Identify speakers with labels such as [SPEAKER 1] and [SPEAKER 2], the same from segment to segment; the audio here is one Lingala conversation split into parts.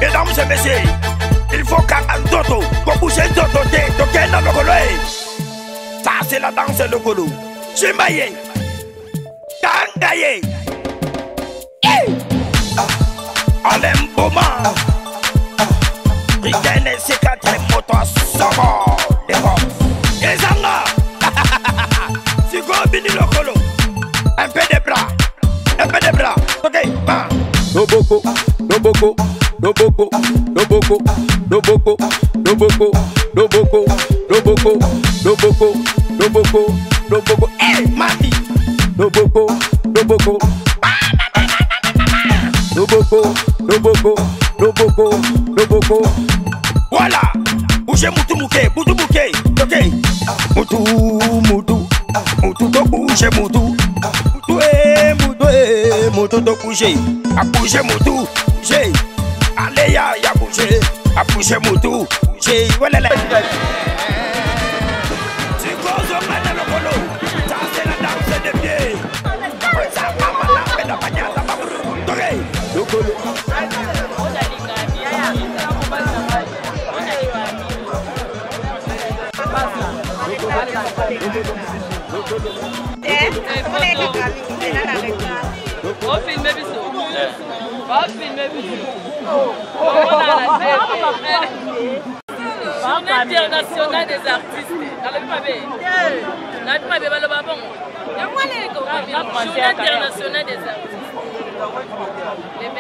[SPEAKER 1] Mesdames et messieurs, il faut qu'un toto, qu'on bouge un toto, donc un homme colo. Ça c'est la danse de colo. Chimaye, Kangaye, Olemboma, Rigaine et ses quatre motos, Soro, les Zanga, Sigo Bini le colo, un peu de bras, ok, bah.
[SPEAKER 2] Doboko, Doboko, Doboko, Doboko, Doboko, Doboko, Doboko, Doboko, Doboko, Doboko, Doboko,
[SPEAKER 1] Mami,
[SPEAKER 2] Doboko, Doboko, Doboko, Doboko, Doboko, Doboko.
[SPEAKER 1] Voilà, bougez Moutou Mouké, ok. Moutou, to bouger Moutou. Moutou, to bouger. A bouger Moutou, bouger. Allez, ya bouger. A bouger Moutou, bouger. Voilà la. C'est cause au mal de l'ocolo. Ça c'est la danse des pieds. Ça va mal la bagnole, ça va brûler. L'ocolo.
[SPEAKER 3] On filme biso. On filme biso. Journée internationale des artistes. Journée internationale des artistes. Les 27.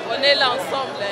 [SPEAKER 3] On est là ensemble.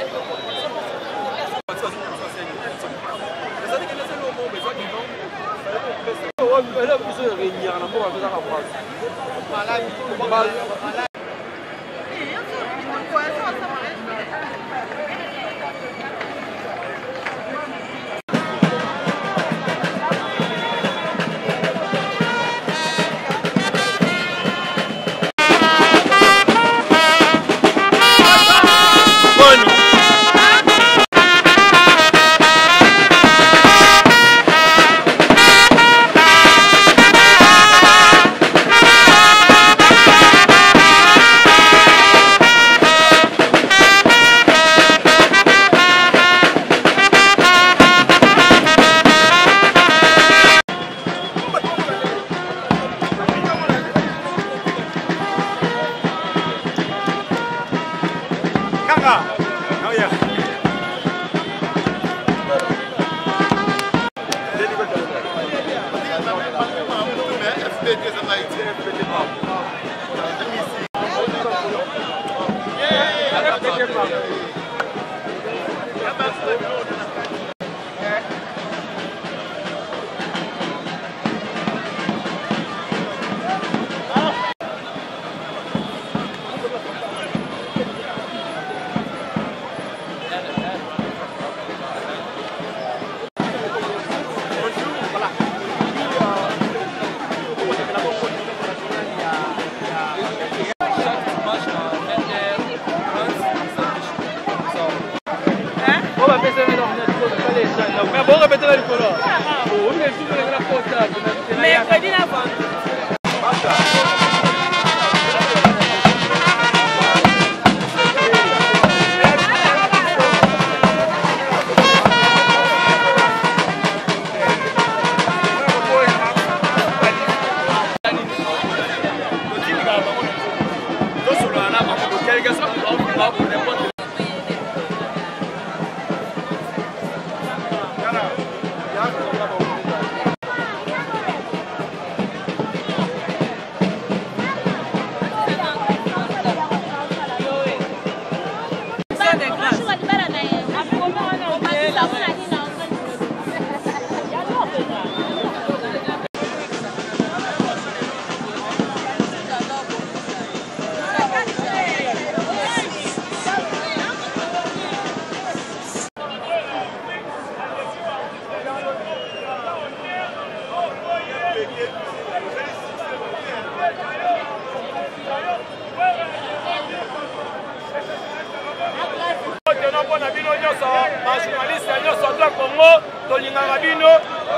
[SPEAKER 4] bajournaliste nyonso to Congo tolingaka bino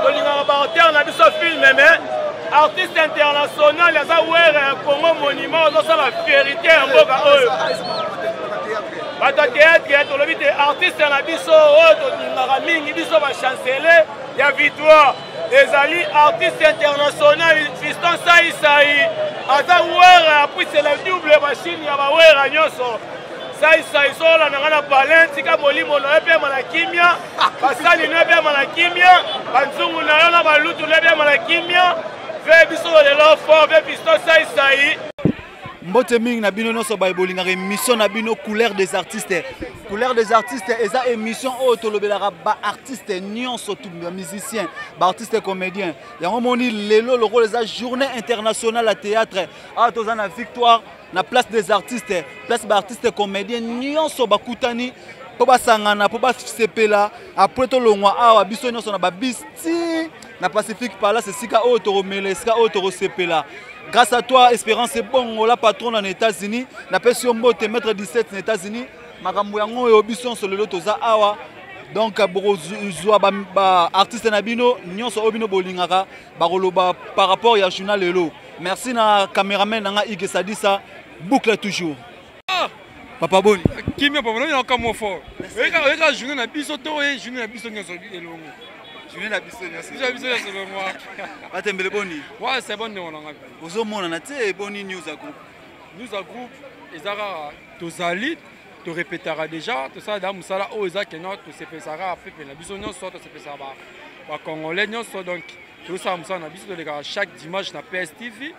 [SPEAKER 4] tolingaka baauteur na biso filme mais artiste international aza were ya Congo monument ozosala vérité ya mboka oyo bato ya théâtre tolobi te artiste na biso oyo tolingaka mingi biso bachancelier ya victoire ezali artiste international Fiston Saïsaï aza were apui c'est la double machine ya bawera nyonso Saïsaï sola na ngana palin tika molimo na epema na kimia basali na epema na kimia banzungu na yo na balutu na epema na kimia ve biso lelo fort ve Fiston Saïsaï
[SPEAKER 5] mbote mingi na bino nyonso bayibolingaka émission na bino couleur des artistes eza émission oyo tolobelaka baartiste nyonso musicien baartiste comédien yango moni lelo lokola eza journée internationale ya théâtre awa toza na victoire na place des artistes place baartiste comédien nyonso bakutani mpo basangana mpo basepela apres tolongwa awa biso nyonso na babis ti na Pacifique Palace esika oyo toromela esika oyo torosepela. Grâce à toi, Espérance Bongo, la patronne en États-Unis, la personne Mbote, maître 17 aux États-Unis, Makambo Yango et Obison sur le Lotoza Awa. Donc, artiste Nabino, Nyon so Obino Bolingara, Baroloba par rapport à Journal Lelo. Merci na caméraman Nanga Ige Sadissa, boucle toujours. Papa Boni.
[SPEAKER 6] Qui m'a pas venu encore moins fort. Regarde, journée na biso to et journée na biso Nyon so Elongo.
[SPEAKER 5] Journée na biso Nyon so.
[SPEAKER 6] C'est moi.
[SPEAKER 5] Atembele Boni.
[SPEAKER 6] Ouais, c'est bon on a.
[SPEAKER 5] Ozo mona na te Boni news a group.
[SPEAKER 6] News a group ezara tozali to répétera déjà to ça dans musala o eza keno to sepesara après na biso Nyon so to sepesara ba congolais Nyon so donc tout ça musala na biso de chaque dimanche na PSTV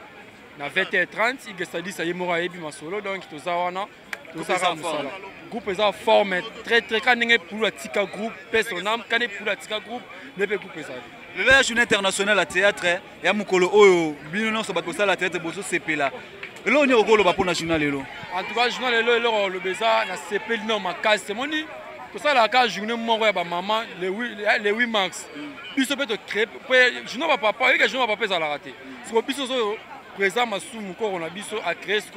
[SPEAKER 6] na 20h30 Ige Sadissa yemora yebi masolo donc to ça wana tout ça musala groupe eza forme très quand ngé pour la tika groupe personnel quand pour la tika groupe ne peut groupe ça.
[SPEAKER 5] Le journée internationale à théâtre ya mukolo oyo bino nyonso bato sala théâtre bozo sepela. Elo ni okolo ba pona journal lelo.
[SPEAKER 6] En tout cas journal lelo le beza na sepeli no makasi c'est moni. Tout ça la ka journée moko ya ba maman le 8 mars. Biso peut créer journal ba papa et que journal ba papa ça la raté. Parce que biso présent masumu ko on a biso a créer ce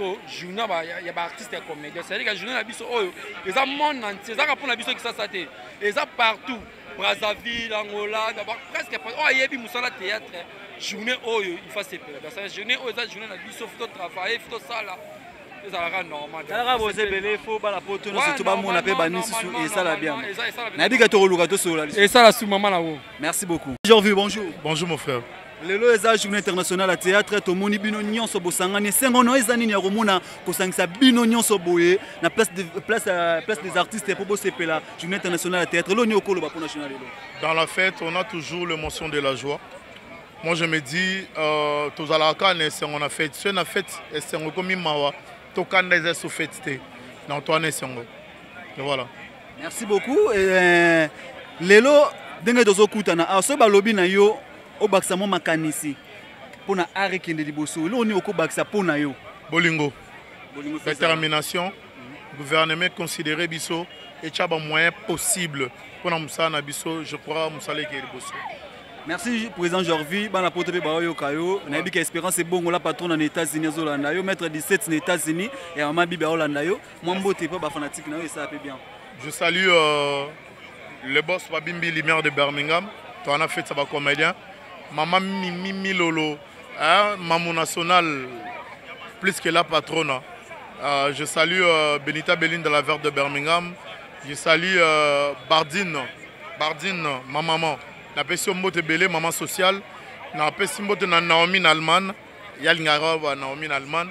[SPEAKER 6] journal ba ya ba artiste et comédien. C'est à dire que journal na biso oyo les a monde entier ça ka pona biso qui ça saté. Et ça partout. Brazzaville, Angola, d'abord presque pas. Oh, il y a eu musala théâtre. Journée où il faut se faire. Parce que journée où il journée na biso faut travailler, faut ça là. Ça la normal.
[SPEAKER 5] Ça vous ébélé faut ba la poto no surtout ba mon appel banisi et ça la bien. Na bi ka to luka to sola.
[SPEAKER 6] Et ça la sous maman là haut.
[SPEAKER 5] Merci beaucoup. Aujourd'hui bonjour.
[SPEAKER 7] Bonjour mon frère.
[SPEAKER 5] Lelo eza journée internationale à théâtre to moni bino nyonso bosangani sengo no eza nini ya komona kosangisa bino nyonso boye na place des artistes pour bosepela journée internationale à théâtre lo ni okolo ba pour national lelo.
[SPEAKER 7] Dans la fête, on a toujours l'émotion de la joie. Moi je me dis tozalaka ne sengo na fête, c'est na fête et sengo komi mawa to kanda eza so fête té. Na toi ne sengo. Et voilà.
[SPEAKER 5] Merci beaucoup et lelo denge dozo kutana aso ba lobi na yo au baksa mo makanisi pona arekende liboso lo ni oko baksa pona yo
[SPEAKER 7] bolingo détermination gouvernement considérer biso et tchaba moyen possible pona musana biso je crois musale ke liboso.
[SPEAKER 5] Merci président Jorvi bana pote pe ba yo kayo na bi ka Espérance Bongo la patronne en États-Unis zolanda yo maître 17 aux États-Unis et maman bibi Holanda yo mo mbote pa ba fanatique na yo ça fait bien.
[SPEAKER 7] Je salue le boss Babimbi Lumière de Birmingham, tu en as fait ça va comédien. Maman Mimi Lolo, hein, Maman nationale, plus que la patronne. Je salue Benita Beline de la Verte de Birmingham. Je salue Bardine, ma maman. Je salue Mbote Belé, maman sociale. Je salue Mbote Naomi Alman. Yalingara Naomi Alman.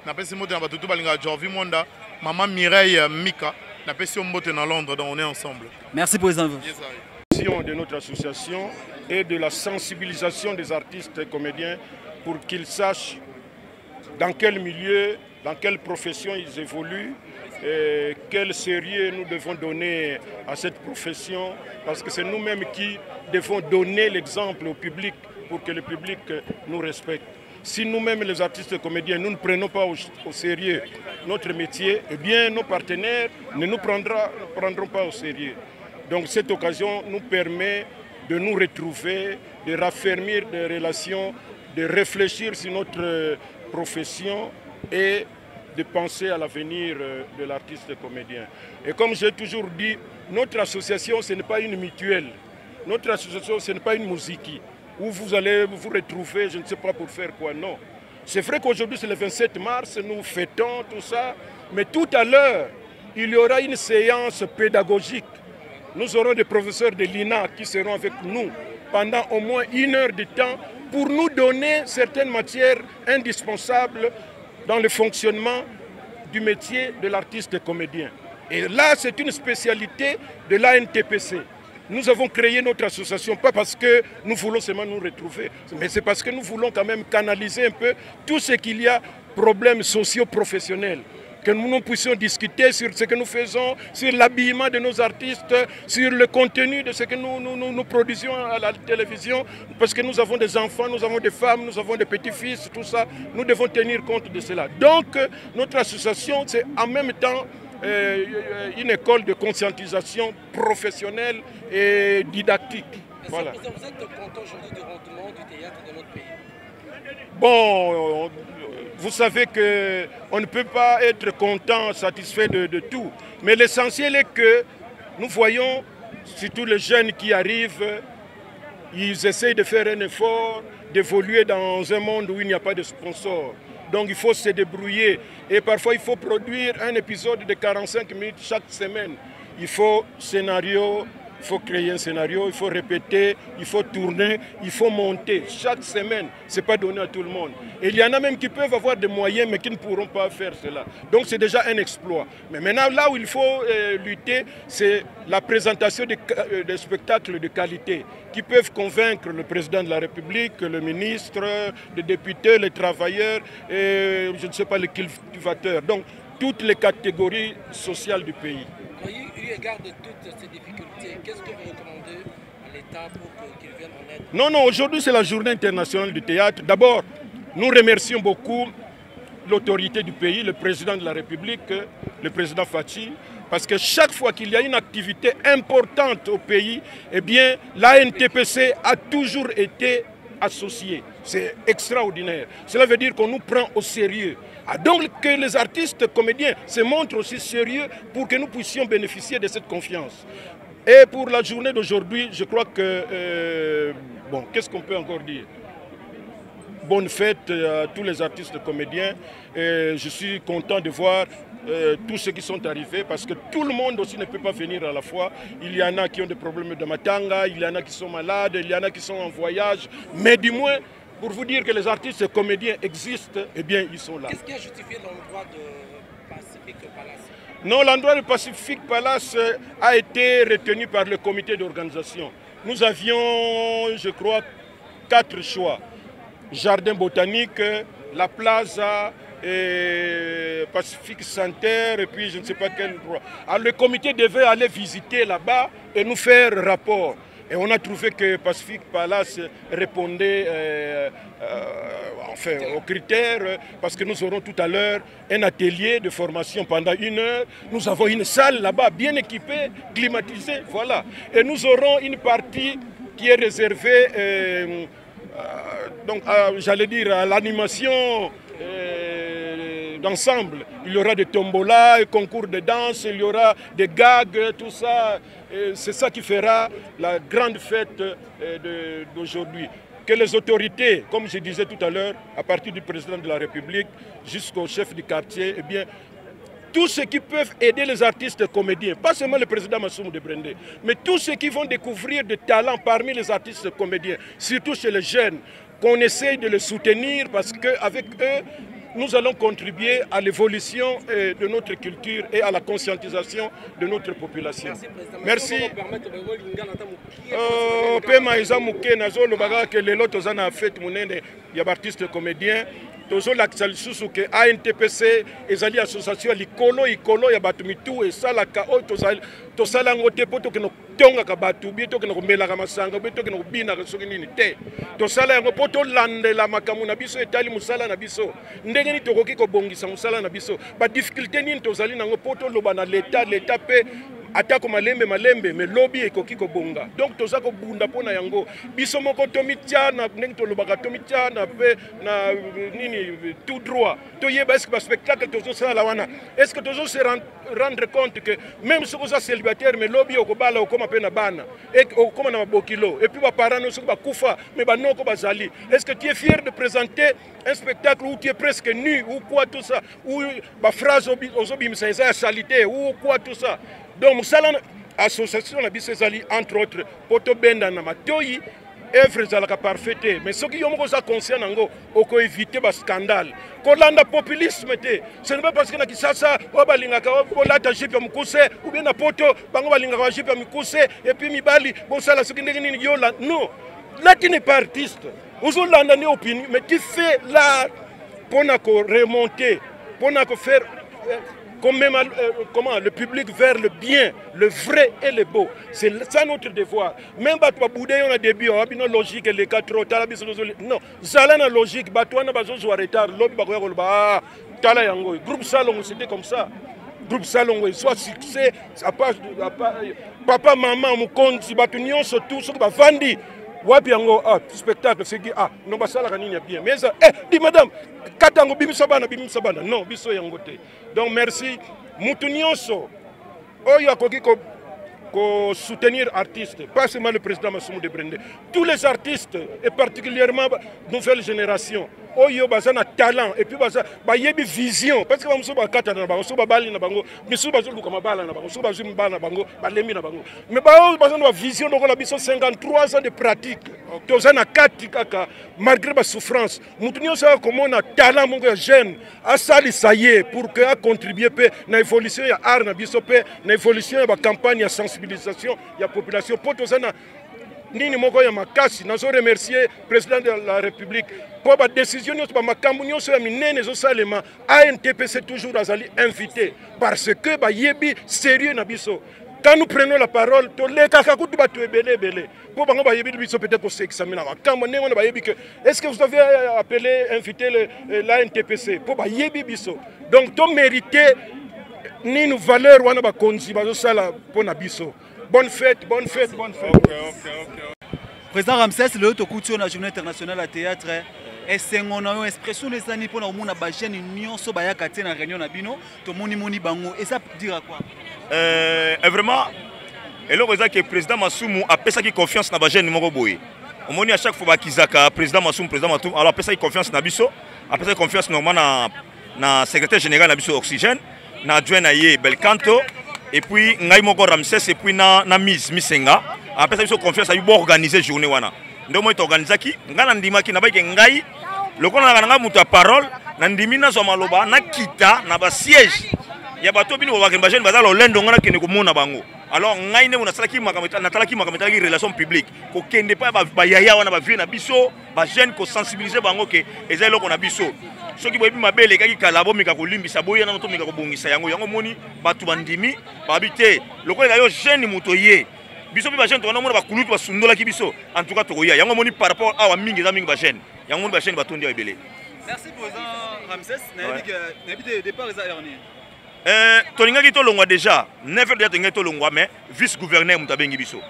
[SPEAKER 7] Je salue Mbote Batutu Balinga Jorvi Monda. Maman Mireille Mika. Je salue Mbote à Londres, donc on est ensemble.
[SPEAKER 5] Merci président.
[SPEAKER 8] De notre association et de la sensibilisation des artistes et comédiens pour qu'ils sachent dans quel milieu, dans quelle profession ils évoluent, et quel sérieux nous devons donner à cette profession, parce que c'est nous-mêmes qui devons donner l'exemple au public pour que le public nous respecte. Si nous-mêmes, les artistes et comédiens, nous ne prenons pas au sérieux notre métier, eh bien nos partenaires ne nous prendront pas au sérieux. Donc cette occasion nous permet de nous retrouver, de raffermir des relations, de réfléchir sur notre profession et de penser à l'avenir de l'artiste comédien. Et comme j'ai toujours dit, notre association, ce n'est pas une mutuelle. Notre association, ce n'est pas une musique où vous allez vous retrouver, je ne sais pas pour faire quoi, non. C'est vrai qu'aujourd'hui, c'est le 27 mars, nous fêtons tout ça, mais tout à l'heure, il y aura une séance pédagogique. Nous aurons des professeurs de l'INA qui seront avec nous pendant au moins 1 heure de temps pour nous donner certaines matières indispensables dans le fonctionnement du métier de l'artiste comédien. Et là, c'est une spécialité de l'ANTPC. Nous avons créé notre association, pas parce que nous voulons seulement nous retrouver, mais c'est parce que nous voulons quand même canaliser un peu tout ce qu'il y a, problèmes socio-professionnels, que nous puissions discuter sur ce que nous faisons, sur l'habillement de nos artistes, sur le contenu de ce que nous produisions à la télévision, parce que nous avons des enfants, nous avons des femmes, nous avons des petits-fils, tout ça, nous devons tenir compte de cela. Donc, notre association, c'est en même temps une école de conscientisation professionnelle et didactique. Voilà.
[SPEAKER 9] Vous êtes content aujourd'hui du rendement du théâtre de notre pays?
[SPEAKER 8] Bon, vous savez qu'on ne peut pas être content, satisfait de tout. Mais l'essentiel est que nous voyons, surtout les jeunes qui arrivent, ils essayent de faire un effort, d'évoluer dans un monde où il n'y a pas de sponsors. Donc il faut se débrouiller. Et parfois il faut produire un épisode de 45 minutes chaque semaine. Il faut scénario, il faut créer un scénario, il faut répéter, il faut tourner, il faut monter. Chaque semaine, ce n'est pas donné à tout le monde. Et il y en a même qui peuvent avoir des moyens mais qui ne pourront pas faire cela. Donc c'est déjà un exploit. Mais maintenant, là où il faut lutter, c'est la présentation des spectacles de qualité qui peuvent convaincre le président de la République, le ministre, les députés, les travailleurs, et je ne sais pas les cultivateurs. Donc toutes les catégories sociales du pays.
[SPEAKER 9] Eu égard de toutes ces difficultés, qu'est-ce que vous recommandez à l'État pour qu'il vienne en aide?
[SPEAKER 8] Non, aujourd'hui c'est la journée internationale du théâtre. D'abord, nous remercions beaucoup l'autorité du pays, le président de la République, le président Fachi, parce que chaque fois qu'il y a une activité importante au pays, eh bien, l'ANTPC a toujours été associée. C'est extraordinaire. Cela veut dire qu'on nous prend au sérieux. Donc que les artistes comédiens se montrent aussi sérieux pour que nous puissions bénéficier de cette confiance. Et pour la journée d'aujourd'hui, je crois que... bon, qu'est-ce qu'on peut encore dire? Bonne fête à tous les artistes comédiens. Et je suis content de voir tous ceux qui sont arrivés parce que tout le monde aussi ne peut pas venir à la fois. Il y en a qui ont des problèmes de matanga, il y en a qui sont malades, il y en a qui sont en voyage. Mais du moins, pour vous dire que les artistes comédiens existent, eh bien, ils sont là.
[SPEAKER 9] Qu'est-ce qui a justifié l'endroit de Pacific Palace?
[SPEAKER 8] Non, l'endroit de Pacific Palace a été retenu par le comité d'organisation. Nous avions, je crois, 4 choix. Jardin botanique, la plaza, Pacific Center, et puis je ne sais pas quel endroit. Alors le comité devait aller visiter là-bas et nous faire rapport. Et on a trouvé que Pacific Palace répondait enfin, aux critères, parce que nous aurons tout à l'heure un atelier de formation pendant 1 heure. Nous avons une salle là-bas bien équipée, climatisée, voilà. Et nous aurons une partie qui est réservée, donc, j'allais dire, à l'animation d'ensemble. Il y aura des tombolas, des concours de danse, il y aura des gags, tout ça. C'est ça qui fera la grande fête d'aujourd'hui. Que les autorités, comme je disais tout à l'heure, à partir du président de la République jusqu'au chef du quartier, eh bien, tous ceux qui peuvent aider les artistes comédiens, pas seulement le président Massoum de Brendé, mais tous ceux qui vont découvrir des talents parmi les artistes comédiens, surtout chez les jeunes, qu'on essaye de les soutenir parce qu'avec eux, nous allons contribuer à l'évolution de notre culture et à la conscientisation de notre population. Merci. Pema eza muke nazo lobaka ke lelo tozana fête munene ya artiste comédien. tozolakisa lisusu ke ANTPC ezali association likolo ya bato mitu esalaka oyo tosala yango te mpo tokende kotongaka bato bie tokende komelaka masanga bie tokende kobinaka soki nini te tosala yango mpo tolandela makambo na biso etali mosala na biso ndenge nini tokoki kobongisa mosala na biso badifficulté nini tozali nango mpo toloba na leta mpe atako malembe mais lobby ekoki kobonga. Donc toza ko bunda pona yango. Biso moko tomitia na ndenge tolobaka tomitia na pe na nini tout droit. Toyeba est-ce que ba spectacle tozo sala wana. Est-ce que tozo se rendre compte que même si vous êtes célibataire mais lobby okobala okoma pe na bana et okoma na bokilo et puis ba parents no ba kufa mais ba noko bazali. Est-ce que tu es fier de présenter un spectacle où tu es presque nu ou quoi tout ça ou ba phrase ozobimisa eza salité ou quoi tout ça. Donc musala association na biso ezali entre autres poto benda na matoyi œuvre ezalaka parfaite mais soki yo moko oza conscient nango oko éviter ba scandale kolanda populisme te. Ce n'est pas parce que na Kisasa o balingaka olata jipe ya mukuse ou bien na poto bango balingaka jipe ya mukuse et puis mibali bosala soki ndenge nini yo la non. Là tu n'es pas artiste. Ozolanda ne opinion mais tu fais l'art pour remonter pour faire comment le public vers le bien, le vrai et le beau. C'est ça notre devoir. Même si on a un début, on a une logique, les 4 ans, non, ça a une logique, on a un retard, groupe salon, c'était comme ça. Groupe salon, soit succès, papa, maman, Moukonzi, Batunion, surtout, ce qui va vendre. Wapi yango spectacle c'est qui non ba sala kanini bien mais ça dis madame katango bimisa bana non biso yango te. Donc merci mutu nyonso oyo akoki ko soutenir artistes, pas seulement le président Massoumou de Brende, tous les artistes et particulièrement nouvelle génération oyo bazana talent et puis bayebi vision parce que bamuso bakata na bango so babali na bango misu bazoluka mabala na bango so bazimba na bango balemi na bango mais bazana vision donc la biso 53 ans de pratique tozana kati kaka malgré ba souffrance mutu nyonso komona talent mongo jeune asali ça y est pour que a contribuer pe na évolution ya art na biso pe na évolution ya ba campagne ya sensibilisation ya population pour tozana nini moko ya makasi nazo remercier président de la République pour la décision de la makambu nyonso ya minene zo salema ANTPC toujours azali invité parce que ba yebi sérieux na biso. Quand nous prenons la parole to le kakakutu batu ebele pour bango ba yebi biso peut-être pour s'examiner makambu nengo ba yebi que est-ce que vous avez appelé invité l'ANTPC pour ba yebi biso. Donc to mériter ni nous valeur wana ba konzi ba zo sala pour na biso. Bonne fête, bonne fête, bonne fête.
[SPEAKER 5] Okay. Président Ramsès, le haut couture la journée internationale à théâtre. Est-ce qu'on a une expression de ça ni pour nous na chaîne union so baya katé na réunion na bino to moni bango et ça dire à quoi?
[SPEAKER 1] Vraiment et le président que président Massoumou a fait ça qui confiance na ba jeune numéro boy. On moni à chaque fois bakizaka président Massoumou alors a fait ça confiance na biso, a fait ça confiance normalement na secrétaire général na biso Oxygène, na adjoint na yé Belcanto. Et puis ngai moko Ramsès et puis na Misenga après ça ils ont confiance à yu organiser journée wana ndo mo organiser ki ngana ndima ki na ba ke ngai lokona na nga mutu parole na ndimi na zo maloba na kita na ba siège ya bato bino ba ke ba jeune bazalo lendo ngana kene ko mona bango alors ngai ne mona salaki makameta na talaki makameta ki relation publique ko kende pa ba yaya wana ba vie na biso ba jeune ko sensibiliser bango ke ezelo ko na biso soki boyebi mabele kaki kalabo mika kolimbisa boya na to mika ko bongisa yango moni batu bandimi babite lokola yo jeune muto ye biso bi ba jeune to na mona ba kulutu ba sundola ki biso en tout cas to ya yango moni par rapport à wa mingi za mingi ba jeune yango moni ba jeune batondi ya ebele.
[SPEAKER 5] Merci président Ramsès na habité départ za erni
[SPEAKER 1] tolingaki to longwa déjà 9 heures de to longwa mais vice gouverneur mutabengi biso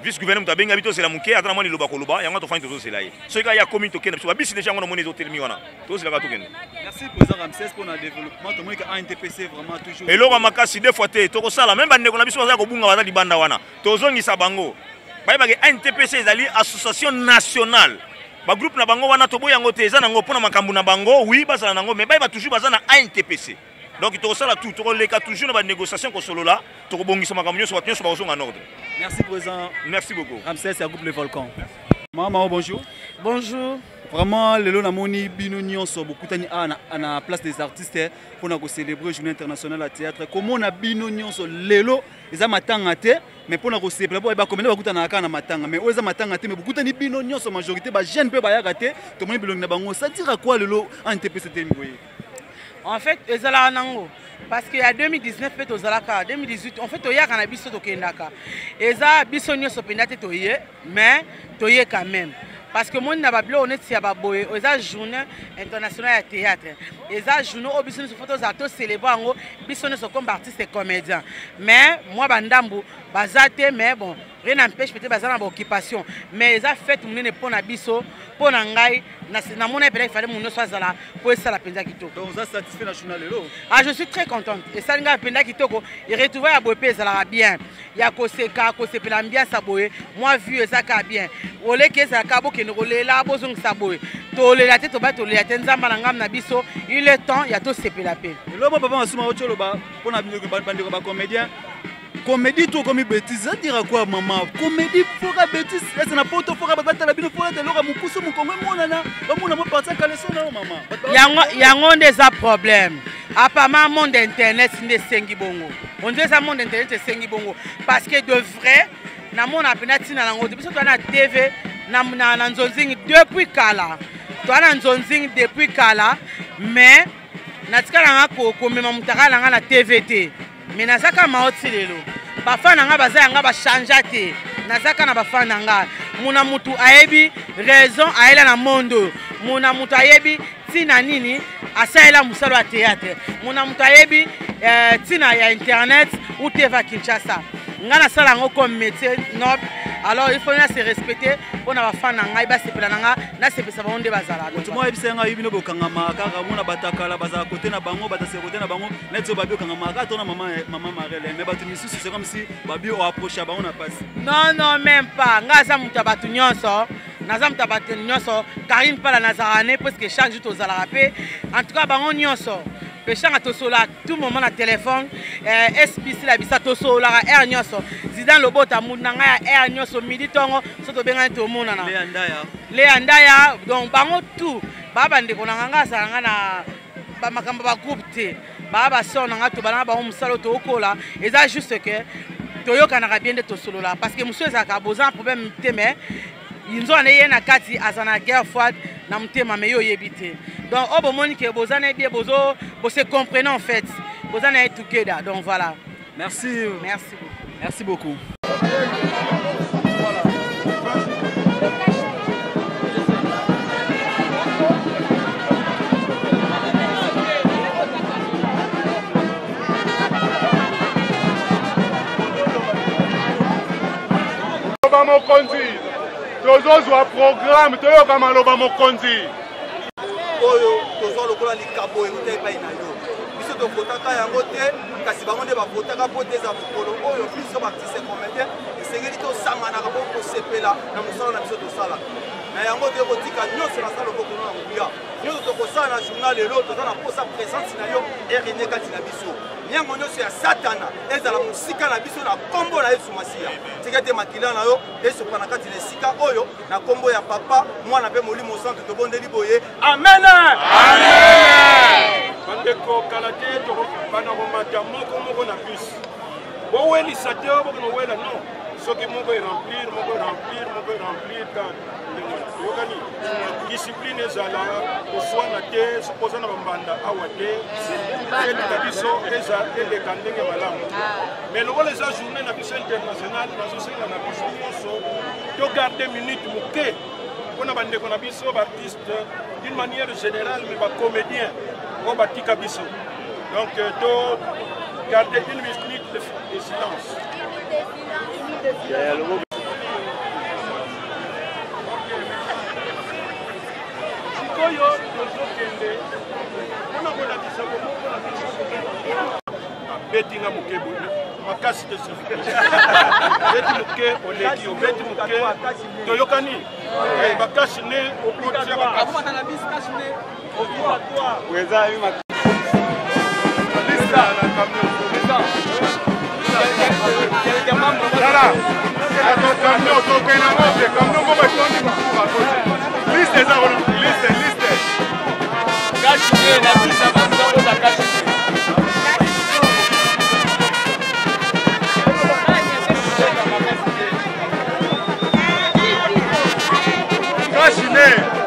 [SPEAKER 1] vice-gouverneur mutabenga bito c'est la muke atana moni loba koloba yango to fani to sela ye so ka ya komi to kenda so bisi déjà ngono moni zo termi wana to sela ka to kenda.
[SPEAKER 5] Merci président Ramsès pour le développement to moni ka ANTPC vraiment toujours
[SPEAKER 1] et loba makasi deux fois te to ko sala même bande ko na biso za ko bunga baza libanda wana to zongisa bango ba ba ke ANTPC ezali association nationale ba groupe na bango wana to boyango te eza nango pona makambu na bango oui basala nango mais ba toujours baza na ANTPC. Donc il faut tout, il faut toujours dans négociation comme solo là, tu vas bongir sur ma camion, sur en ordre.
[SPEAKER 5] Merci président.
[SPEAKER 1] Merci beaucoup.
[SPEAKER 5] Ramsès, c'est un groupe Le Volcan. Maman, bonjour.
[SPEAKER 3] Bonjour.
[SPEAKER 5] Vraiment, le long moni binonion sur beaucoup à la place des artistes pour nous célébrer la journée internationale à théâtre. Comment on a binonion sur l'élo, ils ont matanga mais pour nous célébrer, il y a combien de beaucoup de matanga, mais ils ont matanga mais beaucoup de binonion sur majorité, bah jeune peu bah yagate, tout le monde binonion bango. Ça dit à quoi le lot en TPC témoigné?
[SPEAKER 3] En fait, ezala nango parce qu'il y a 2019 fait ozalaka 2018 en fait toya kana biso to kendaka eza biso nyoso pendate toye mais toye quand même parce que moi na bablo on est ya baboye eza journée internationale ya théâtre eza journée au biso so photos ato célébrer ngo biso ne so comme artiste et comédien mais moi bandambu bazate mais bon rien n'empêche peut-être bazana ba occupation mais eza fête munene pona biso pona ngai na mona peut-être il fallait mon so azala pour ça la penza kitoko
[SPEAKER 5] donc ça satisfait na journal lelo
[SPEAKER 3] ah je suis très contente et ça nga penza kitoko et retrouver ya bope ça bien ya koseka kosepela ambiance boye moi vu eza ka bien ole ke ça ka boke ne rolela bozong sa boye to le la tête to ba to le ya nzamba na ngam na biso il est temps ya to sepela pe
[SPEAKER 5] lo papa masuma ocholo ba pona bino bande ba comédien comédie tout comme bêtise ça dira quoi maman comédie fora bêtise c'est na poto fora batata la bino fora de lora mukusu mukongo monana ba mona mo partir kale sona maman
[SPEAKER 3] yango ndeza problème apparemment monde internet ndé sengi bongo on dit ça monde internet sengi bongo parce que de vrai na mona apena tina nango depuis to na TV na nzonzing depuis kala to na nzonzing depuis kala mais na tikala nga ko mema mutaka nga na TVT mais nazaka maoti lelo bafana nga baza nga ba changer te nazaka na bafana nga muna mutu ayebi raison aela na mondo muna mutu ayebi tina nini asaela musalo ya théâtre muna mutu ayebi tina ya internet ou TV Kinshasa nga na sala ngo comme métier noble alors il faut se respecter pour na bafana nga ba sepela nga na sepesa bonde bazala
[SPEAKER 5] tu moi ebisa nga yibino bokangama kaka muna batakala bazala côté na bango batase côté na bango netso babio kangama ka tona maman Marlène mais batu misusu c'est comme si babio o approcher bango na passe
[SPEAKER 3] non même pas nga za muta batu nyonso naza muta batu nyonso Karine pala nazarane parce que chaque jour to zala rapé en tout cas bango nyonso Péchanga tosola tout moment na téléphone SPC la bisa tosola air nyonso Zidane lobota munanga ya air nyonso midi tongo soto benga to mona na le andaya donc bango tout baba ndeko na nganga sanga na ba makamba ba groupe te baba sona nga to bana ba musalo to okola eza juste que toyoka na bien de tosolola parce que monsieur ezaka besoin problème te mais inzo ane na kati azana guerre froide na mtema meyo yebite donc obo monike bozana bien bozo se comprendre en fait bozana together donc voilà
[SPEAKER 5] merci beaucoup
[SPEAKER 8] mokonzi tozozwa programme toyoka maloba mokonzi
[SPEAKER 5] oyo tozwa lokola likabo euta epai na yo biso tokotaka yango te kasi bango nde bakotaka po te eza mokolo oyo biso baartiste comédien esengeli tosanganaka po tosepela na mosala na biso tosala na yango te kotika nyonso nasala lokokono na mobuya nyonso tokosala na journal lelo toza na posa présence na yo erine kati na biso nyango nyonso ya satana ezala mosika na biso na kombo na yesu masiya tika te makila na yo esopa na kati na esika oyo na kombo ya papa mwana mpe molimo santo tobondeli boye amen
[SPEAKER 8] bandeko kala te tokobana komata moko na bus bowelisa te bokona wela non soki moko eremplir kan yokani discipline ezala koswana te sokoza na bambanda awa te elika biso eleka ndenge malamu mais lokola eza journée na biso international nazosenga na biso nyonso togarde minute moke mpona bandeko na biso baartiste d'une manière générale mais bacomédien oyo batika biso donc to garde une minute de silence sikoyo tozokende mpona kolakisa komoko na biso betinga moke makasi te beti moke oleki obeti moke toyokani bakasi ne okotia Cachine.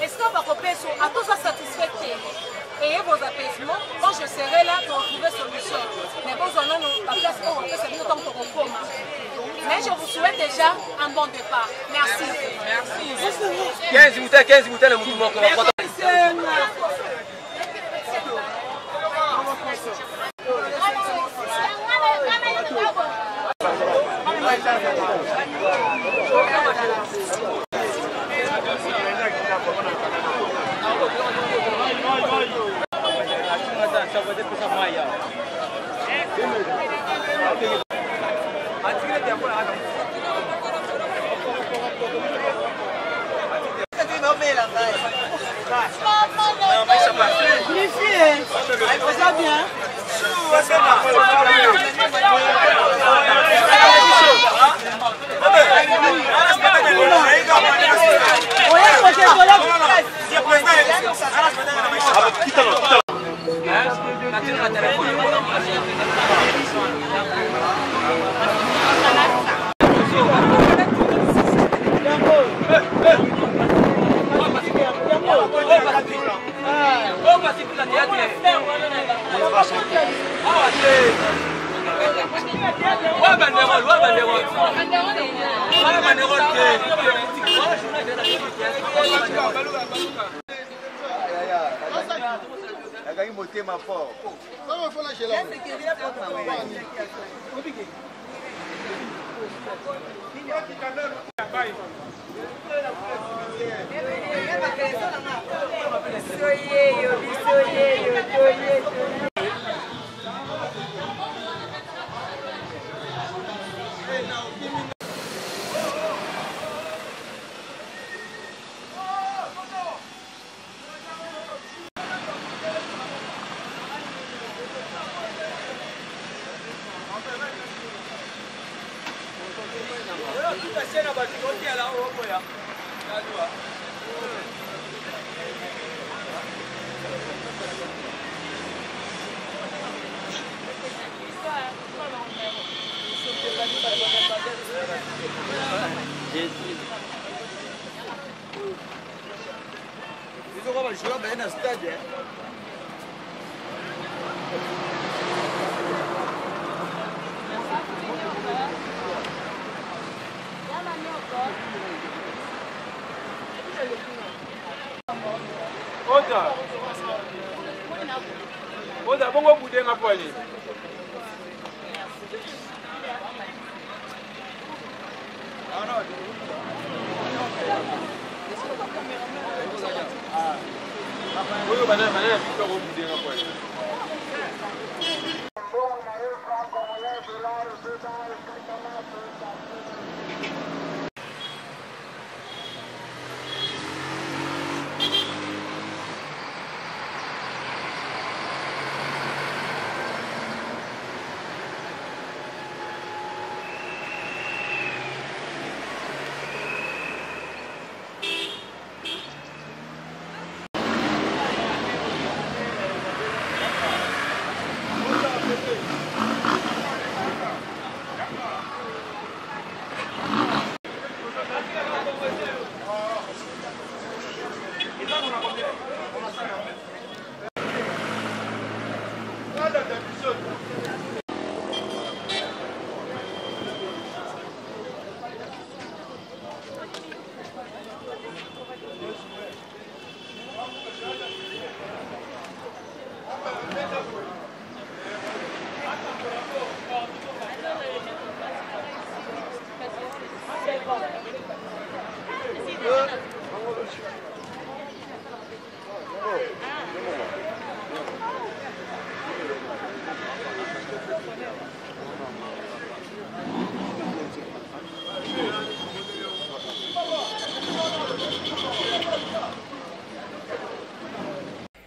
[SPEAKER 10] Est-ce qu'on va repérer à tous à satisfaire et vos apaisements, quand je serai là pour trouver solution. Mais bon, on a la place où on peut se mettre en coma. Mais je vous souhaite déjà un bon départ. Merci. Merci.
[SPEAKER 11] 15 bouteilles, le mouvement.
[SPEAKER 6] Oda bongo budenga pole. Oyo bana bito ko budenga pole.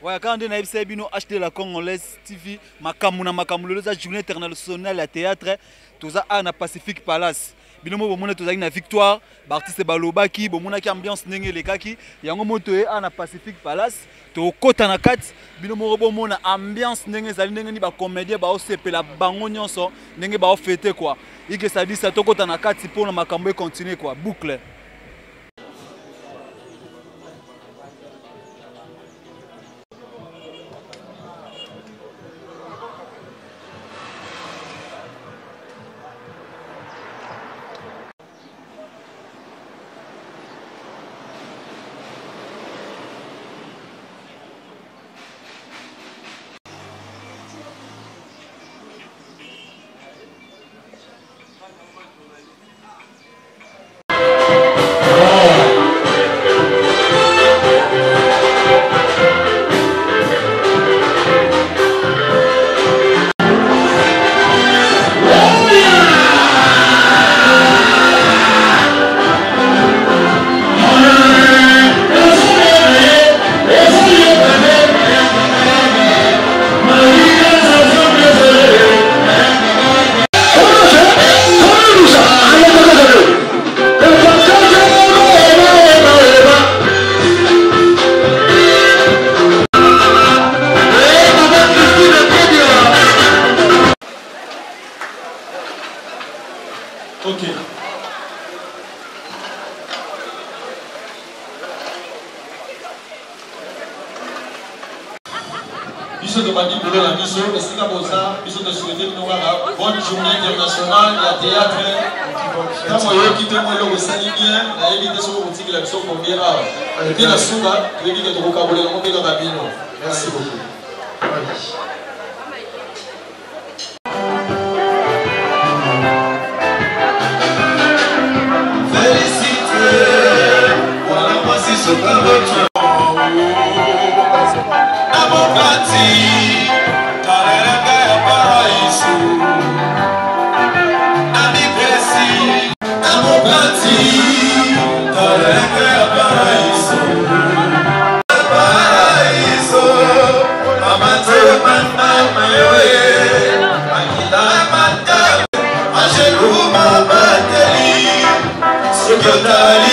[SPEAKER 5] Ouais, quand on a acheté la Congolaise TV, makamuna makamulolo za journée internationale à théâtre, tout ça à na Pacific Palace. Binomo bomona to na victoire, artiste balobaki, bomona ki ambiance ndenge lekaki, yango moto e na Pacific Palace, to kota na kat, binomo bomona ambiance ndenge zali ndenge ni ba comédien ba osepela bango nyonso, ndenge ba fêter quoi. Ike ça dit ça to kota na kat pour na makambo continuer quoi, boucle.
[SPEAKER 11] Bonne journée internationale, il y a théâtre. Quand on a quitté moi, le sali bien, la évité sur le boutique, la mission pour bien. Et la souba, tu veux dire que tu vas voler monter dans la bino. Merci beaucoup. Félicité, voilà voici ce que votre Yo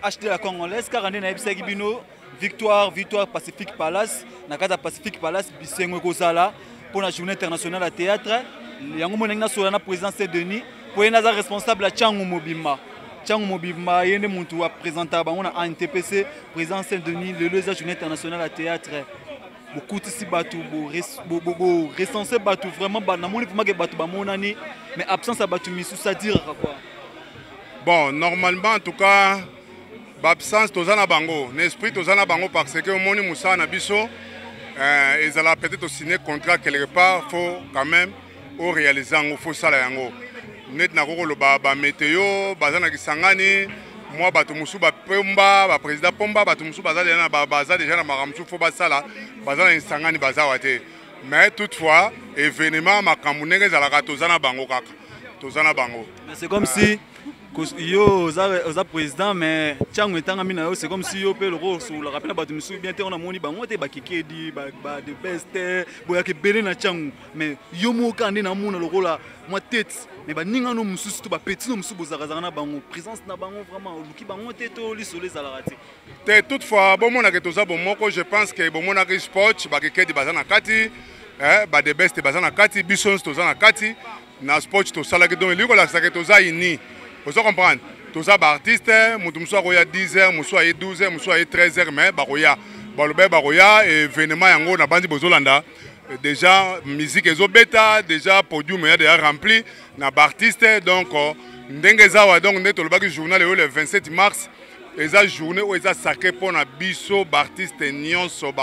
[SPEAKER 5] Acheter la Congolaise car on est bino victoire Pacific Palace na kata Pacific Palace bisengo kozala pour la journée internationale à théâtre yango monenga sola na président Saint-Denis pour être responsable à Changu Mobimba yene muntu a présenter bango na NTPC président Saint-Denis le journée internationale à théâtre beaucoup ici batu bo recenser batu vraiment ba na moni vraiment que batu ba monani mais absence à batu misu ça dire quoi.
[SPEAKER 7] Bon, normalement en tout cas l'absence tozana bango, l'esprit tozana bango parce que moni Moussa na biso ils allaient peut-être signer contrat quelque part, faut quand même au réaliser, il faut ça là yango. net na koko loba ba météo bazana kisangani moi bato musu ba Pomba ba président Pomba bato musu bazana na baza déjà na makamsu fo basala bazana kisangani bazawa te mais toutefois événement makambu ndenge ezalaka tozana bango kaka tozana bango.
[SPEAKER 5] C'est comme si yo oza président mais tiango etanga mina yo c'est comme si yo pe le rôle sur la rappel bato musu bien te on a moni bango te ba kikedi ba de best boya ke bele na tiango mais yo mo kande na mona le rôle moi tête mais ba ninga no musu to ba petit no musu bozaka na bango présence na bango vraiment luki bango te to li soleil zalarati
[SPEAKER 7] te toutefois bon mona ke toza bon moko je pense que bon mona ke sport ba kikedi bazana kati ba de best bazana kati bisons tozana kati na sport to sala ke donc liko la sa ke toza ini. Vous comprenez? Tous les artistes, nous sommes à 10h, nous sommes à 12h, nous sommes à 13h, mais baroya événement yango na bandi bozolanda. Déjà musique ezo beta, déjà podium est déjà rempli na artistes donc ndenge zawa donc neto le journal le 27 mars. Eza journée où eza sacré pour na biso artiste nyonso.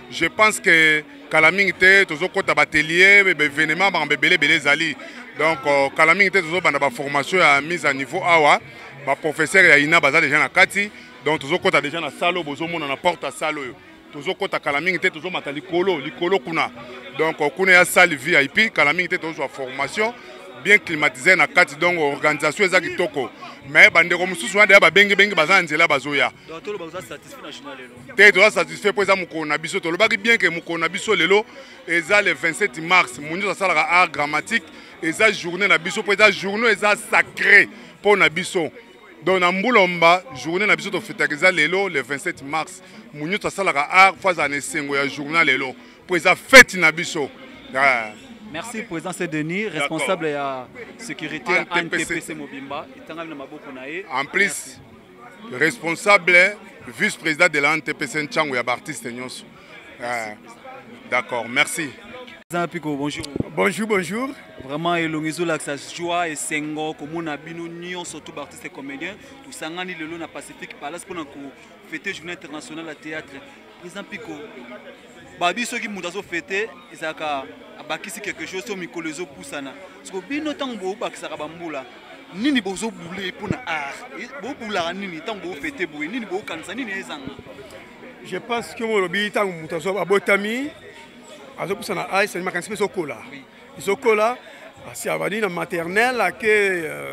[SPEAKER 7] Je pense que calamité tozo kota batelier événement ba belé zali. Donc calamité tozo banda ba formation à mise à niveau awa ba professeur ya ina baza déjà na kati donc tozo kota déjà na salo bozo mona na porte à salo tozo kota calamité tozo mata likolo kuna donc kuna ya salle VIP calamité tozo formation bien climatisé na kati donc organisation eza kitoko mais bandeko mususu wana ba bengi baza nzela bazoya
[SPEAKER 5] donc tolo baza satisfait national lelo
[SPEAKER 7] te toza satisfait pour eza mukolo na biso tolobaki bien que mukolo na biso lelo eza le 27 mars munyo asalaka art dramatique eza journée na biso pour eza journée eza sacré pour na biso donc na mbulomba journée na biso to fêter eza lelo le 27 mars munyo asalaka art fois za nesengo ya journée lelo pour eza fête na biso.
[SPEAKER 5] Merci président Denis, responsable de la sécurité à NTPC Mobimba.
[SPEAKER 7] En plus, responsable vice-président de la NTPC Nchango et artiste Nyonso. D'accord, merci.
[SPEAKER 5] Bonjour.
[SPEAKER 8] Bonjour.
[SPEAKER 5] Vraiment, il a sa joie et sengo comme on a bino nion surtout artistes et comédiens. Tout ça ngani le na Pacific Palace pour fêter journée internationale à théâtre. Président Pico. Babi ceux qui m'ont fêté, ils ont bakisi quelque chose sur Mikolezo Poussana. Parce que bino tango bakisa bambula. Nini bozo boulé pour na art. Bo boula nini tango fêté boui nini bo kansa nini ezanga.
[SPEAKER 8] Je pense que mon lobby tango mutazo abotami. Azo Poussana art c'est makansi sokola. Sokola c'est avani na maternelle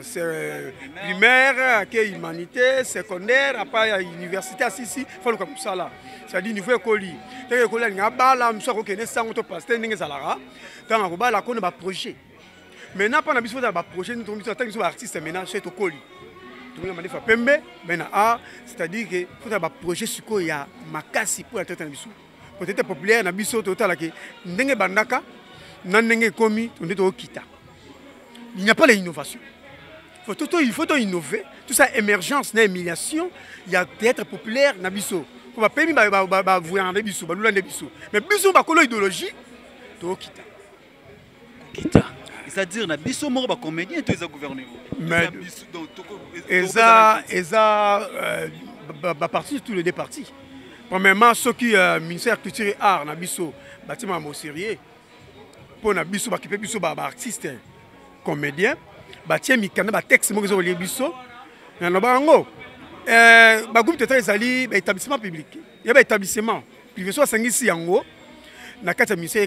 [SPEAKER 8] c'est primaire, que humanité, secondaire, après université ici, faut comme ça là. C'est-à-dire niveau école. Tant école il y a pas là, monsieur ko ça on to passer ninga salara. Tant ko ba la ko na projet. Maintenant pas na biso da ba projet nous tombe tant que artiste maintenant chez to koli. Tout le monde fa pembe, ben c'est-à-dire que faut da ba projet suko ya makasi pour la tête na biso. Peut-être populaire na biso total que ndenge bandaka na ndenge komi on est au kita. Il n'y a pas l'innovation. Il faut innover. Tout ça, émergence, émulation. Il y a théâtre populaire, Nabiso. On va payer, voir Nabiso, mais Biso, il idéologie, to kita.
[SPEAKER 5] Kita. C'est-à-dire, Nabiso, mort, comédien, tu es gouvernement.
[SPEAKER 8] Mais, parti, tous les deux partis. Premièrement, ceux qui, ministère culture et art, Nabiso, bâtiment à Mossérier, pour Nabiso, qui peut Biso, artiste. Comédien, batie mikanda ba texte mo ko biso na bango ba groupe de ezali ba établissement public ya ba établissement privé so sangisi yango na kati ministère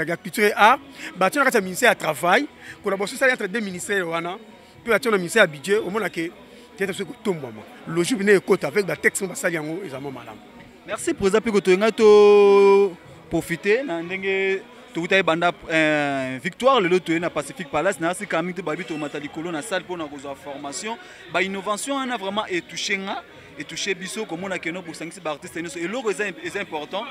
[SPEAKER 8] la culture et art batie na kati ministère du travail collaboration ça entre deux ministères wana puis batie na ministère du budget au mona que tete so ko tombama logique ne écoute avec ba texte mo basali yango ezamo malamu.
[SPEAKER 5] Merci président Pico to ngato profiter na ndenge tout est banda victoire le lot na Pacific Palace na si kamite babito matalikolo na salle pour na koza formation ba innovation on a vraiment touché biso comme on a que nos pour 5 artistes et le est important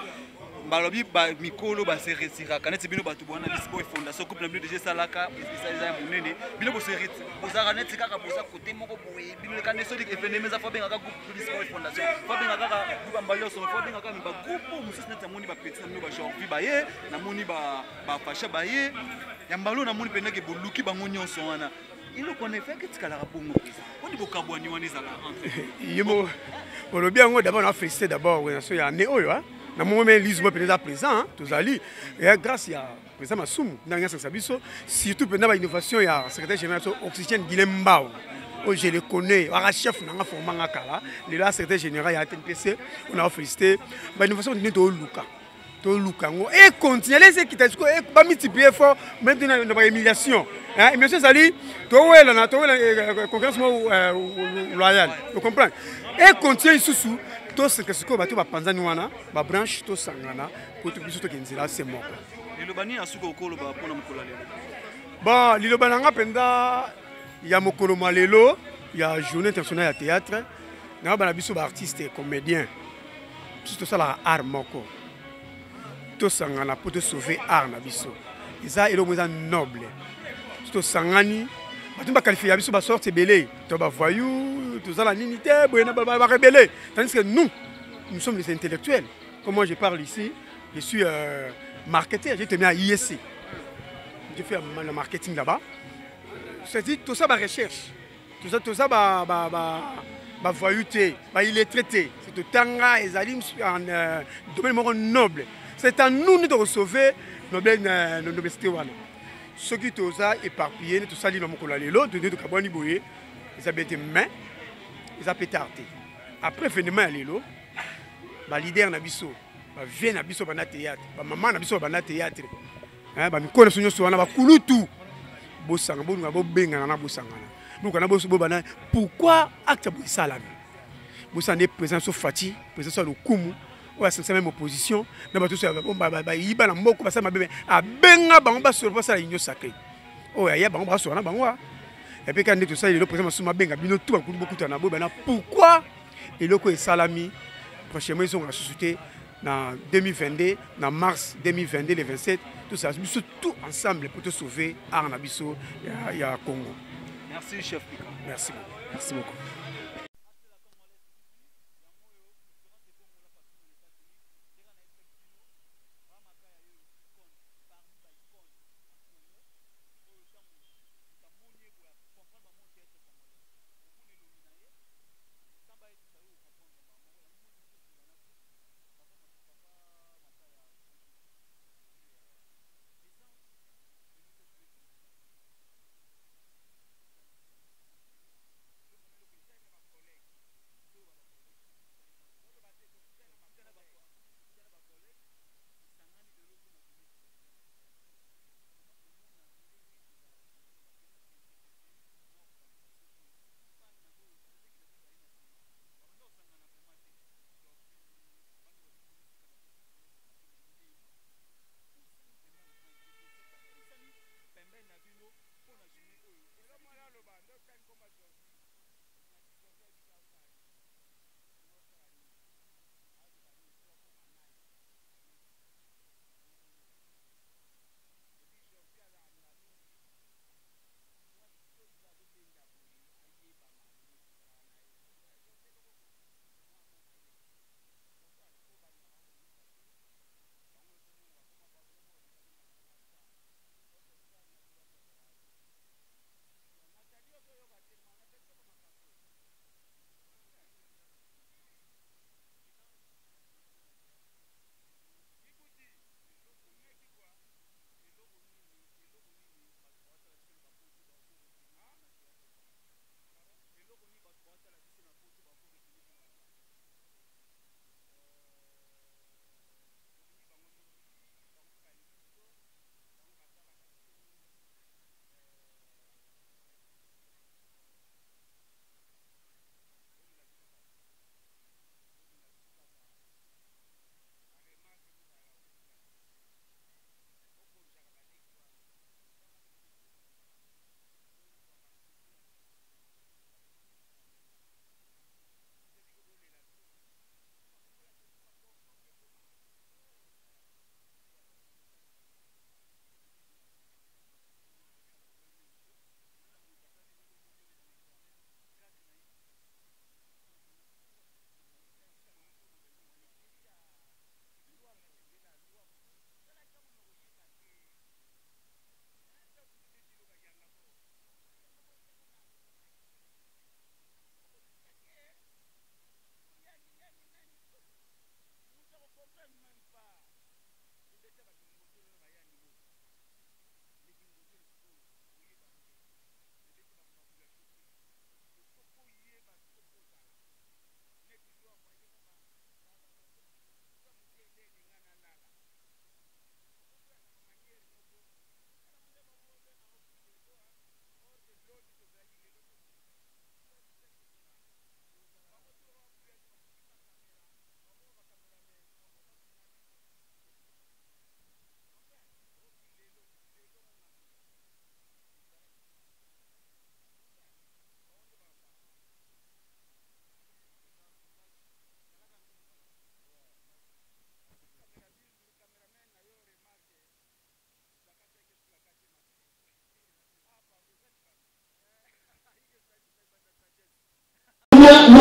[SPEAKER 5] balobi ba mikolo ba se retira kaneti bino batu bona dispo fondation couple na déjà salaka isa munene bino bo se retira bozara net kaka boza côté moko boye bino ka neso dik événement za fobenga ka groupe dispo fondation fobenga kaka bambalo so fobenga ka ba groupe mususu net moni ba petit no ba genre ba ye na moni ba fasha ba ye ya mbalo na moni pendeke boluki bango nyonso wana il connaît fait que tikala bongo on dit bokabwani wana za la entre
[SPEAKER 8] yimo bolobi yango d'abord on a félicité d'abord ouais so ya né oyo hein
[SPEAKER 12] na moment même Lise peut-être présent tous ali et grâce à président Masumu dans un service surtout pendant l'innovation il y a secrétaire général Oxygène Guilhem Mbao. Je le connais, le chef n'a pas formé à Kala, le secrétaire général à TNPC, on a félicité. L'innovation de Luka. Et continuer les qui t'as pas multiplier fort, même dans l'humiliation. Monsieur Sali, tu vois la concurrence loyale. Vous comprenez? Et continuer sous tout ce que ce qu'on va tout panzanouana, ma branche tout sangana, pour tout ce qui est là, c'est moi.
[SPEAKER 5] Le Lobani a souko kolo ba pona mukula lelo.
[SPEAKER 12] Bon, le Lobananga penda. Il y a Mokolo Malelo, il y a Journée internationale de théâtre, il y a des artistes et comédiens. Tout ça, c'est art moko. Tout ça, pour te sauver l'art. Et ça, c'est noble. Tout ça, tu vas qualifier la sorte belé. Tu vas voyou, tout ça, la unité, tu vas rebelle. Tandis que nous sommes des intellectuels. Comme moi, je parle ici, je suis marketeur, j'ai terminé à ISC. J'ai fait le marketing là-bas. C'est-à-dire tout ça, recherche. Tout ça, voyouté, il est traité. C'est tout tanga et zalim en domaine noble. C'est à nous de sauver nos noblesté. Ceux qui tout ça éparpillé, tout ça, ils ont l'autre, de Kabouani Boye, ils ont été main, ils ont pétarté. Après, finalement, le leader Nabiso, vient Nabiso dans le théâtre, maman Nabiso dans le théâtre. Nous connaissons sur la Kouloutou. Pourquoi acte Salami? Vous êtes présent sur Fati, présent sur le Koumou, ou à cette même opposition, nous avons tous dit pourquoi et Salami prochainement ils ont ressuscité en 2022, en mars 2022, le 27, tout ça, nous sommes tous ensemble pour te sauver à Nabiso et à Congo.
[SPEAKER 5] Merci, chef.
[SPEAKER 12] Merci beaucoup. Merci beaucoup.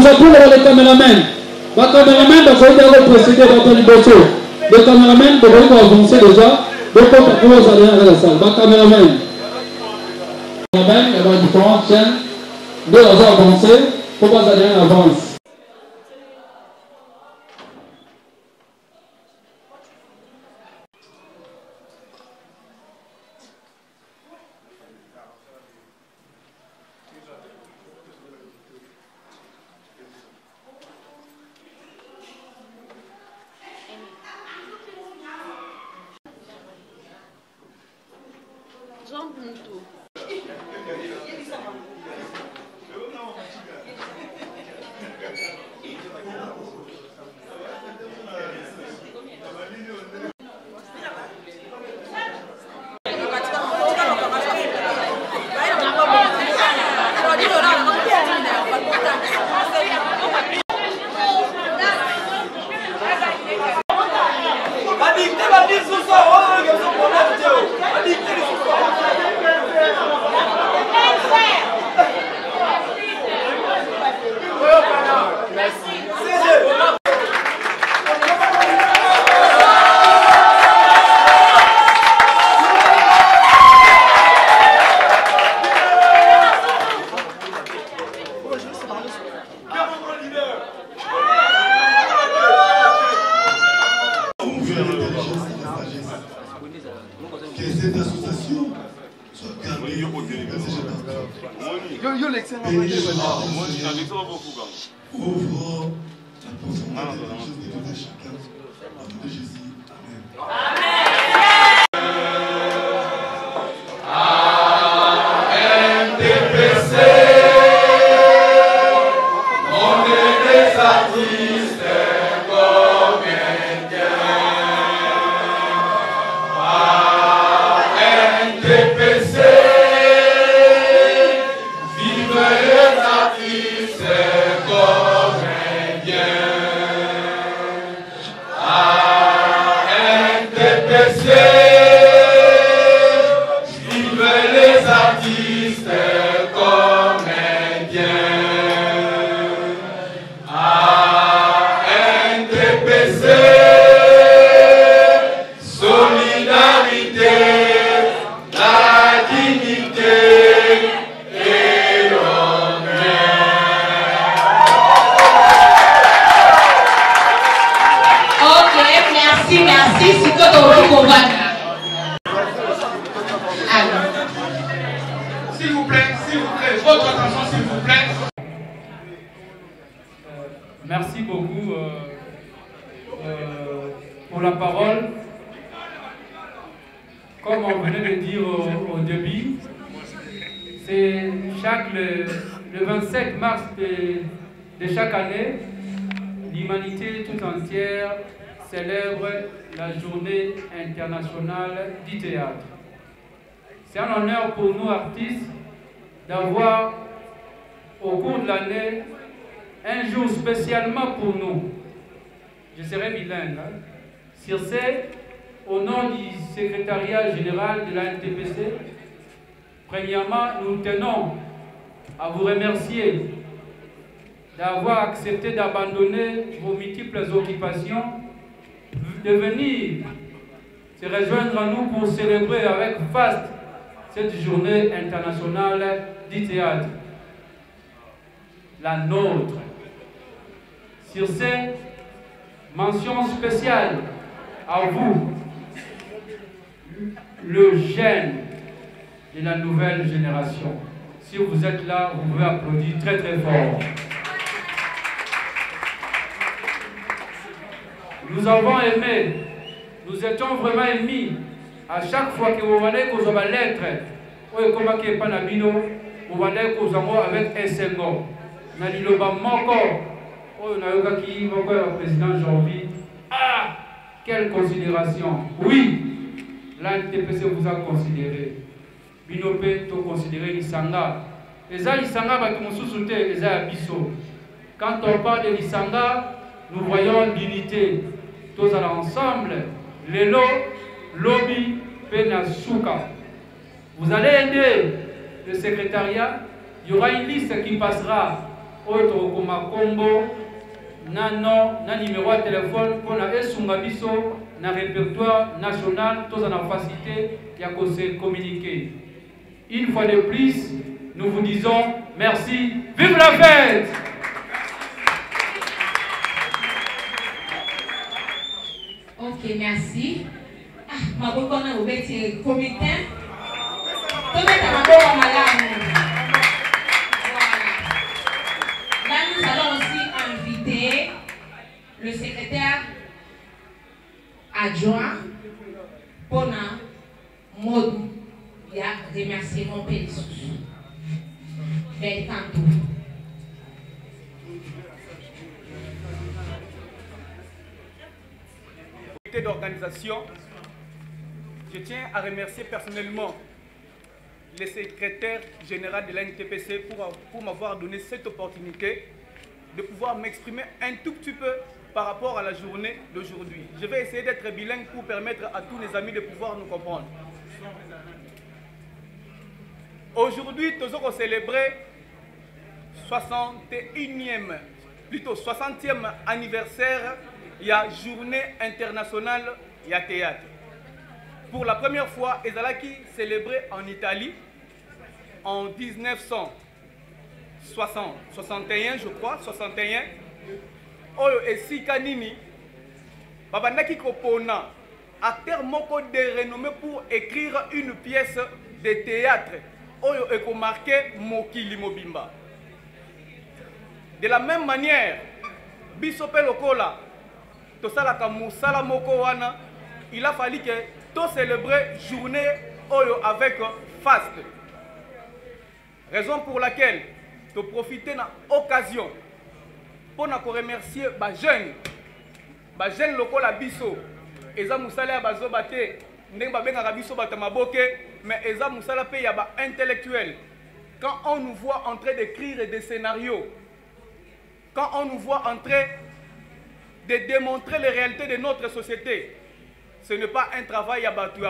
[SPEAKER 13] nous appelons les caméramans. Les caméramans doivent procéder dans le dossier. Les caméramans doivent avancer déjà. Donc, on peut aller à la salle. Les caméramans. Il y a différentes chaînes. Deux doivent avancer. Pour qu'on aller en avance.
[SPEAKER 14] Merci beaucoup pour la parole. Comme on venait de dire au début, c'est le 27 mars de chaque année, l'humanité tout entière célèbre la journée internationale du théâtre. C'est un honneur pour nous artistes d'avoir au cours de l'année un jour spécialement pour nous. Je serai bilingue. Hein. Sur ce, au nom du secrétariat général de la NTPC, premièrement, nous tenons à vous remercier d'avoir accepté d'abandonner vos multiples occupations, de venir se rejoindre à nous pour célébrer avec faste cette journée internationale du théâtre, la nôtre. Sur ce, mention spéciale à vous, le jeune de la nouvelle génération. Si vous êtes là, vous pouvez applaudir très très fort. Nous avons aimé, nous étions vraiment émis à chaque fois que vous allez vous avez lettre, vous allez vous allez avec Essengo. Nous allons on a eu le président Janvier. Ah, quelle considération! Oui, l'ANTPC vous a considéré. Binope, tu considéré l'Isanga. Et ça, l'Isanga va nous soutenir, et ça, Abisso. Quand on parle de l'Isanga, nous voyons l'unité. Tous ensemble, Lelo, Lobby, Penasuka. Vous allez aider le secrétariat. Il y aura une liste qui passera oyo combo na nom na numéro de téléphone pour na esunga biso na répertoire national tous en facilité ya ko se communiquer. Une fois de plus, nous vous disons merci. Vive la fête!
[SPEAKER 15] Ok, merci. Ah, ma bonne au petit comité. Tout est à ma bonne malade. Là, nous allons aussi inviter le secrétaire adjoint pour un mot de remerciement Pélissus.
[SPEAKER 16] D'organisation, je tiens à remercier personnellement le secrétaire général de l'ANTPC pour m'avoir donné cette opportunité de pouvoir m'exprimer un tout petit peu par rapport à la journée d'aujourd'hui. Je vais essayer d'être bilingue pour permettre à tous les amis de pouvoir nous comprendre. Aujourd'hui, nous allons célébrer 61e, plutôt 60e anniversaire de la journée internationale de théâtre. Pour la première fois, Ezalaki célébré en Italie en 1961, je crois, 61. Oyo esika nini babandaki kopona acteur moko de renommée pour écrire une pièce de théâtre oyo ekomarqué mokili mobimba. De la même manière, biso pe lokola tosalaka musala moko wana, il a fallu que to célébrer journée oyo avec faste. Raison pour laquelle to profiter na occasion pour na remercier ba jeune lokola biso eza musala ya bazoba te ndenge babengaka biso bato maboke, mais eza musala pe ya ba intellectuel. Quand on nous voit en train d'écrire des scénarios, quand on nous voit en train de démontrer les réalités de notre société, ce n'est pas un travail ya bato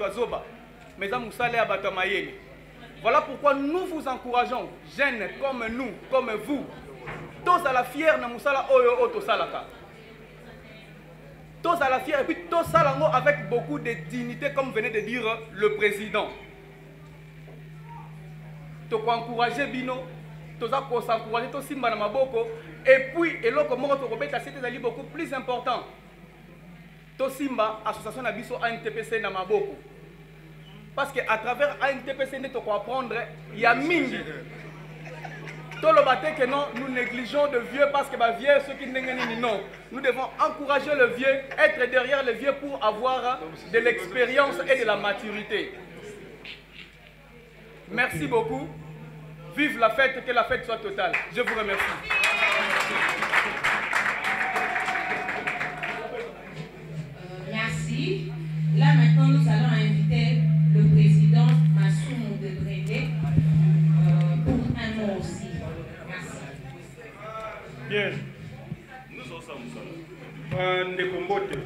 [SPEAKER 16] azoba, mais eza musala ya bato mayele. Voilà pourquoi nous vous encourageons, jeunes comme nous, comme vous, tous à la fière na musala oyo oto salaka. Tous à la fière et puis tous salango avec beaucoup de dignité, comme venait de dire le président. Toko encourager bino, toza ko s'encourager to simba na maboko et puis eloko moko to kobeta c'était ali beaucoup plus important. To simba association na biso ANTPC na maboko. Parce que à travers ANTPC ne to ko apprendre il y a mingi. Tout le bâté que non, nous négligeons de vieux parce que les vieux, ceux qui n'engagent non. Nous devons encourager le vieux, être derrière le vieux pour avoir de l'expérience et de la maturité. Merci beaucoup. Vive la fête, que la fête soit totale. Je vous remercie.
[SPEAKER 15] Merci. Là maintenant, nous allons inviter le président Massoumou de Brédé pour un mot aussi.
[SPEAKER 8] Bien. Nous sommes ensemble. Ndekombote.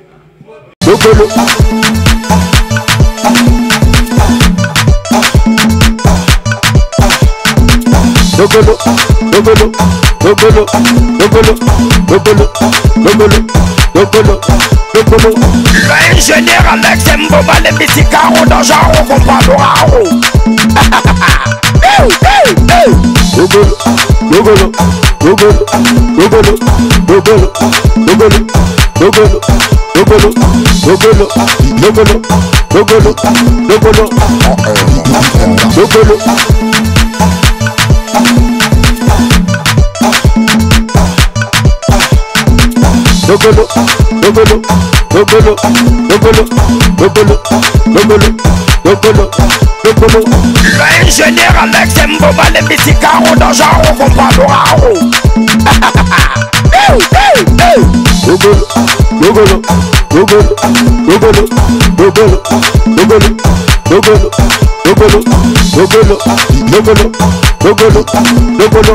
[SPEAKER 2] Dogolo. Dogolo. Dogolo. Dogolo. Dogolo. Dogolo. Dogolo. Dogolo. Dogolo.
[SPEAKER 17] L'ingénieur Alex Mboba le Misicaro dans Jaro Compadoraro.
[SPEAKER 2] Dogolo. Dogolo. Dogolo. Dogolo. Dogolo. Dogolo. Dogolo. Dogolo. Dogolo. Dogolo. Dogolo. Dogolo. Dogolo. Dogolo, dogolo, dogolo, dogolo, dogolo, dogolo, dogolo, dogolo.
[SPEAKER 17] L'ingénieur Alex Mboba le Misicaro dans Jaro Compadoraro.
[SPEAKER 2] Dogolo, dogolo, dogolo, dogolo, dogolo, dogolo, dogolo, dogolo, dogolo, dogolo, dogolo, dogolo.